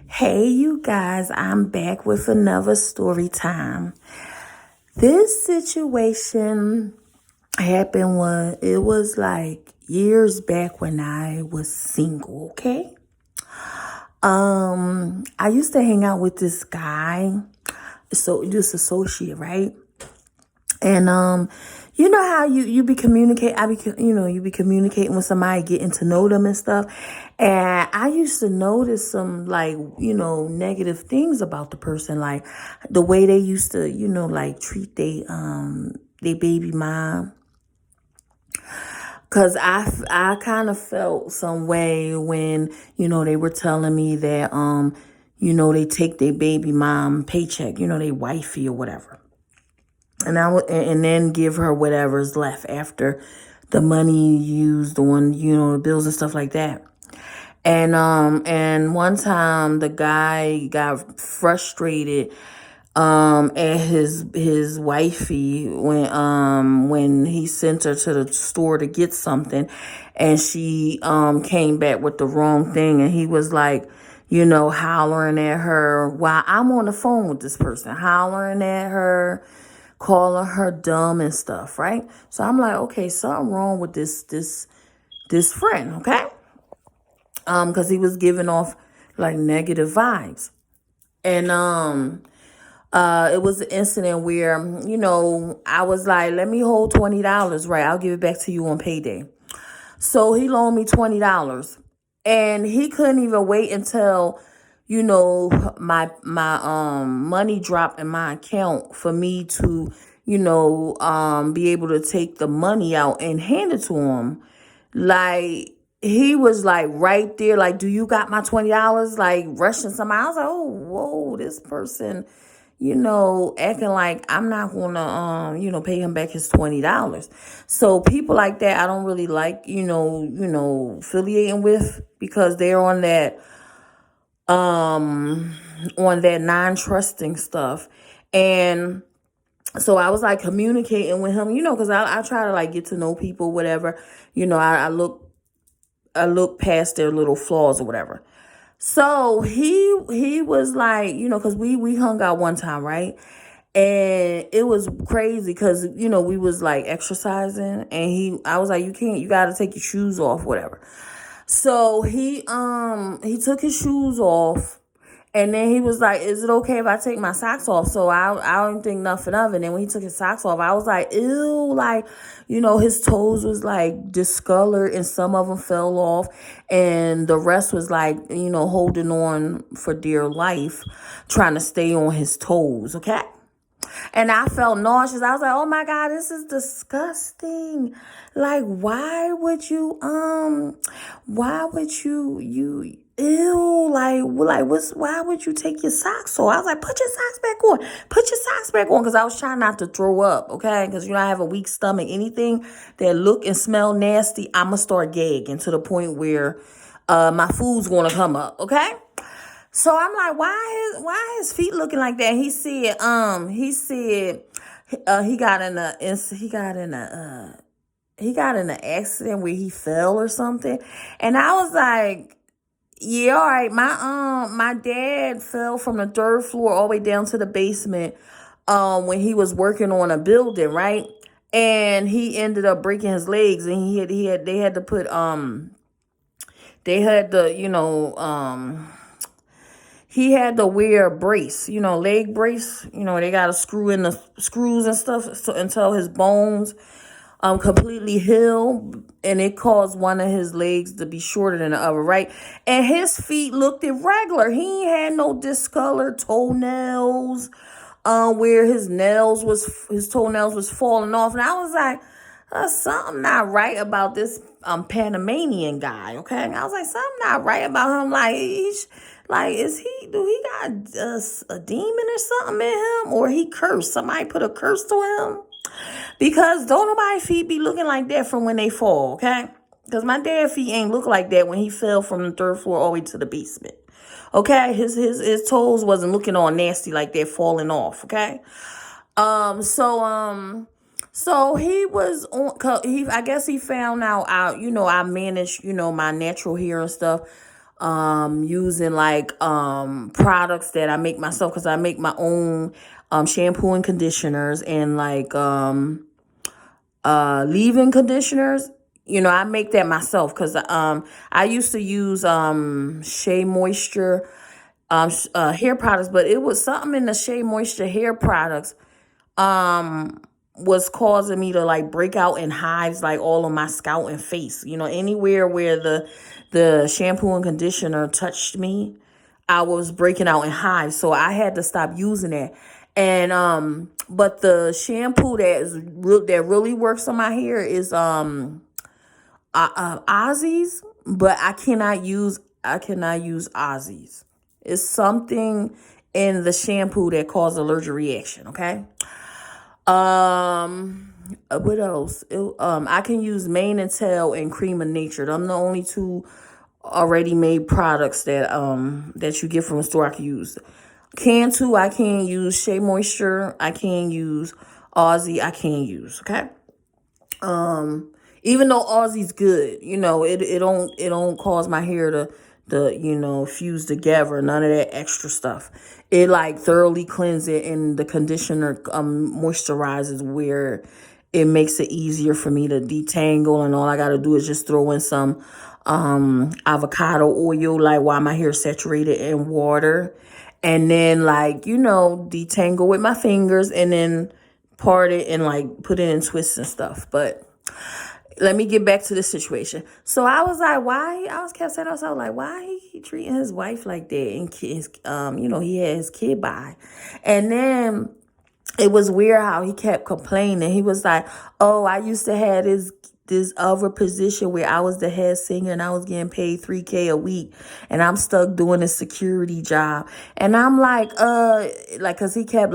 Hey, you guys, I'm back with another story time. This situation happened when it was like years back when I was single, okay? I used to hang out with this guy, so this associate, right? And you know how you be communicate, you be communicating with somebody, getting to know them and stuff. And I used to notice some like, negative things about the person, like the way they used to, like treat they baby mom. Cause I kind of felt some way when, they were telling me that they take their baby mom paycheck, they wifey or whatever. And and then give her whatever's left after the money used on, the bills and stuff like that. And one time the guy got frustrated at his wifey when he sent her to the store to get something, and she came back with the wrong thing, and he was like, hollering at her while I'm on the phone with this person, hollering at her, calling her dumb and stuff, right? So I'm like, okay, something wrong with this friend, okay? Because he was giving off like negative vibes. And it was an incident where, I was like, let me hold $20, right? I'll give it back to you on payday. So he loaned me $20. And he couldn't even wait until, my money dropped in my account for me to, be able to take the money out and hand it to him. Like, he was like right there, like, do you got my $20? Like rushing somebody. I was like, oh, whoa, this person, acting like I'm not gonna pay him back his $20. So people like that I don't really like, affiliating with, because they're on that non-trusting stuff. And so I was like communicating with him, because I try to like get to know people, whatever. I look past their little flaws or whatever. So he was like, because we hung out one time, right? And it was crazy because, we was like exercising, and I was like, you got to take your shoes off, whatever. So he took his shoes off, and then he was like, is it okay if I take my socks off? So I don't think nothing of it. And then when he took his socks off, I was like, ew, like, his toes was like discolored, and some of them fell off, and the rest was like, holding on for dear life, trying to stay on his toes, okay? And I felt nauseous. I was like, oh my God, this is disgusting. Like, why would you, ew, why would you take your socks off? I was like, put your socks back on. Put your socks back on. Because I was trying not to throw up, okay? Because, I have a weak stomach. Anything that look and smell nasty, I'm going to start gagging to the point where my food's going to come up, okay? So I'm like, why his feet looking like that? He said he got in an accident where he fell or something. And I was like, yeah, all right. My dad fell from the third floor all the way down to the basement when he was working on a building, right? And he ended up breaking his legs, and they had to put he had to wear a brace, leg brace. They got to screw in the screws and stuff until his bones completely heal, and it caused one of his legs to be shorter than the other, right? And his feet looked irregular. He ain't had no discolored toenails, where his toenails was falling off. And I was like, something not right about this Panamanian guy, okay? And I was like, something not right about him. Like, do he got a demon or something in him? Or he cursed? Somebody put a curse to him? Because don't nobody's feet be looking like that from when they fall, okay? Because my dad's feet ain't look like that when he fell from the third floor all the way to the basement. Okay? His toes wasn't looking all nasty like they're falling off, okay? So he was on, I guess he found out, I managed, my natural hair and stuff. using like products that I make myself, because I make my own shampoo and conditioners, and like leave-in conditioners. I make that myself, because I used to use Shea Moisture hair products, but it was something in the Shea Moisture hair products was causing me to like break out in hives, like all on my scalp and face. Anywhere where the shampoo and conditioner touched me, I was breaking out in hives. So I had to stop using it. And but the shampoo that really works on my hair is Ozzy's, but I cannot use Ozzy's. It's something in the shampoo that causes allergic reaction. Okay. What else? I can use Mane and Tail and Cream of Nature. I'm the only two already made products that you get from a store I can use. I can use Shea Moisture. I can use Aussie. I can use. Okay. Even though Aussie's good, it don't cause my hair to fuse together. None of that extra stuff. It like thoroughly cleanses it, and the conditioner moisturizes where it makes it easier for me to detangle, and all I gotta do is just throw in some avocado oil, like while my hair is saturated in water, and then like detangle with my fingers, and then part it and like put it in twists and stuff. But let me get back to the situation. So I was like, why? I was kept saying, I was like, why he treating his wife like that? And kids, he had his kid by. And then it was weird how he kept complaining. He was like, oh, I used to have this other position where I was the head singer and I was getting paid $3K a week, and I'm stuck doing a security job. And I'm like, cause he kept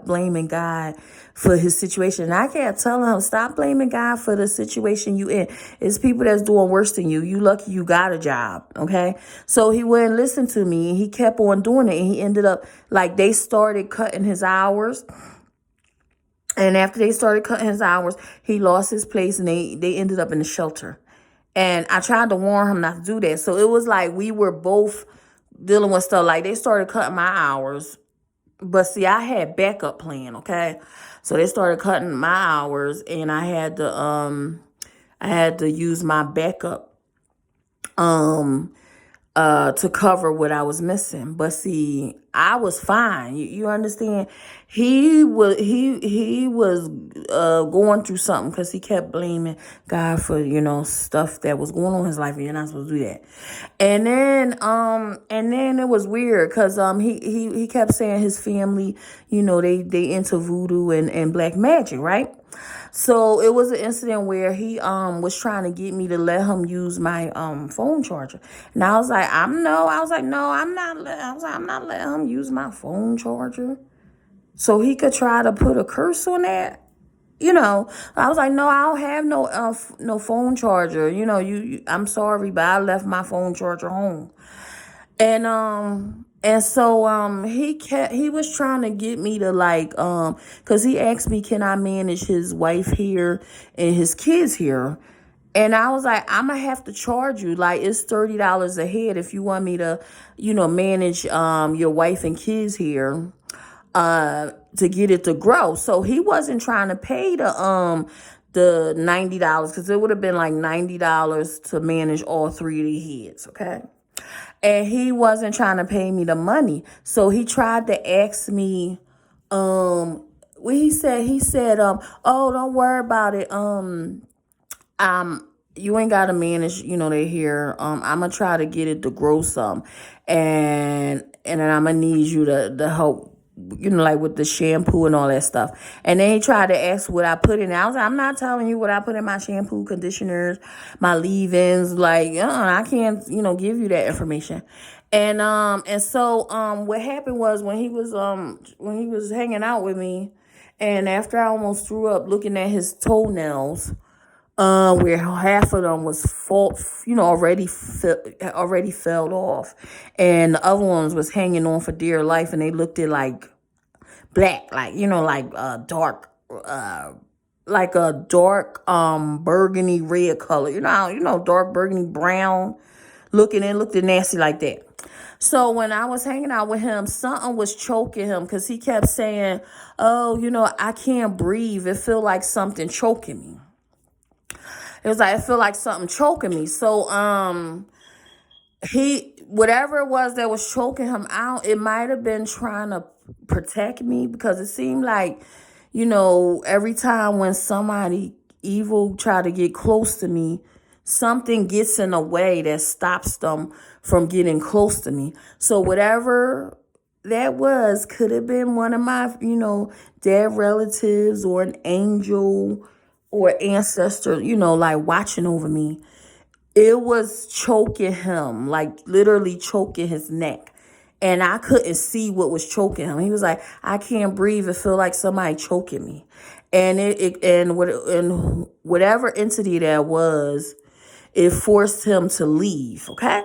blaming God for his situation. And I kept telling him, stop blaming God for the situation you in. It's people that's doing worse than you. You lucky you got a job. Okay. So he wouldn't listen to me, and he kept on doing it. And he ended up like, they started cutting his hours. And after they started cutting his hours, he lost his place, and they ended up in the shelter. And I tried to warn him not to do that. So it was like we were both dealing with stuff. Like, they started cutting my hours. But see, I had backup plan, okay? So they started cutting my hours, and I had to use my backup to cover what I was missing. But see, I was fine. You understand? He was going through something, because he kept blaming God for stuff that was going on in his life, and you're not supposed to do that. And then it was weird, because he kept saying his family, they into voodoo and black magic, right? So it was an incident where he was trying to get me to let him use my phone charger. And I was like, no, I'm not letting him use my phone charger. So he could try to put a curse on that. I was like, no, I don't have no phone charger. I'm sorry, but I left my phone charger home. And so he was trying to get me to like because he asked me, can I manage his wife here and his kids here? And I was like, I'm gonna have to charge you. Like, it's $30 a head if you want me to, manage your wife and kids here to get it to grow. So he wasn't trying to pay the $90, because it would have been like $90 to manage all three of the heads, okay? And he wasn't trying to pay me the money. So he tried to ask me, what he said, oh, don't worry about it. You ain't gotta manage, they here. I'm gonna try to get it to grow some. And then I'm gonna need you to help, like with the shampoo and all that stuff. And then he tried to ask what I put in. I was like, I'm not telling you what I put in my shampoo, conditioners, my leave-ins. Like, I can't, give you that information. And so what happened was, when he was hanging out with me, and after I almost threw up looking at his toenails, where half of them was already fell off, and the other ones was hanging on for dear life, and they looked at like black, like dark, like a dark burgundy red color, dark burgundy brown looked nasty like that. So when I was hanging out with him, something was choking him because he kept saying, "Oh, I can't breathe. It feel like something choking me." It was like, I feel like something choking me. So whatever it was that was choking him out, it might have been trying to protect me, because it seemed like, every time when somebody evil try to get close to me, something gets in a way that stops them from getting close to me. So whatever that was, could have been one of my, dead relatives, or an angel, or ancestor, like watching over me. It was choking him, like literally choking his neck. And I couldn't see what was choking him. He was like, "I can't breathe. It feel like somebody choking me." And and whatever entity that was, it forced him to leave. Okay.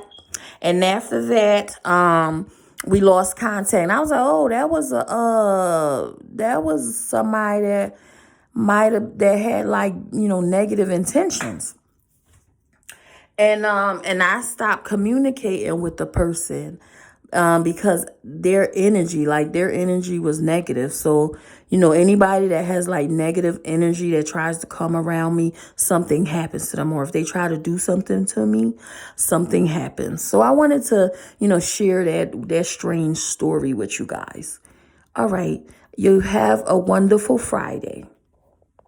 And after that, we lost contact. And I was like, "Oh, that was somebody that had like, negative intentions." And I stopped communicating with the person, because their energy was negative. So, anybody that has like negative energy that tries to come around me, something happens to them. Or if they try to do something to me, something happens. So I wanted to, share that strange story with you guys. All right. You have a wonderful Friday.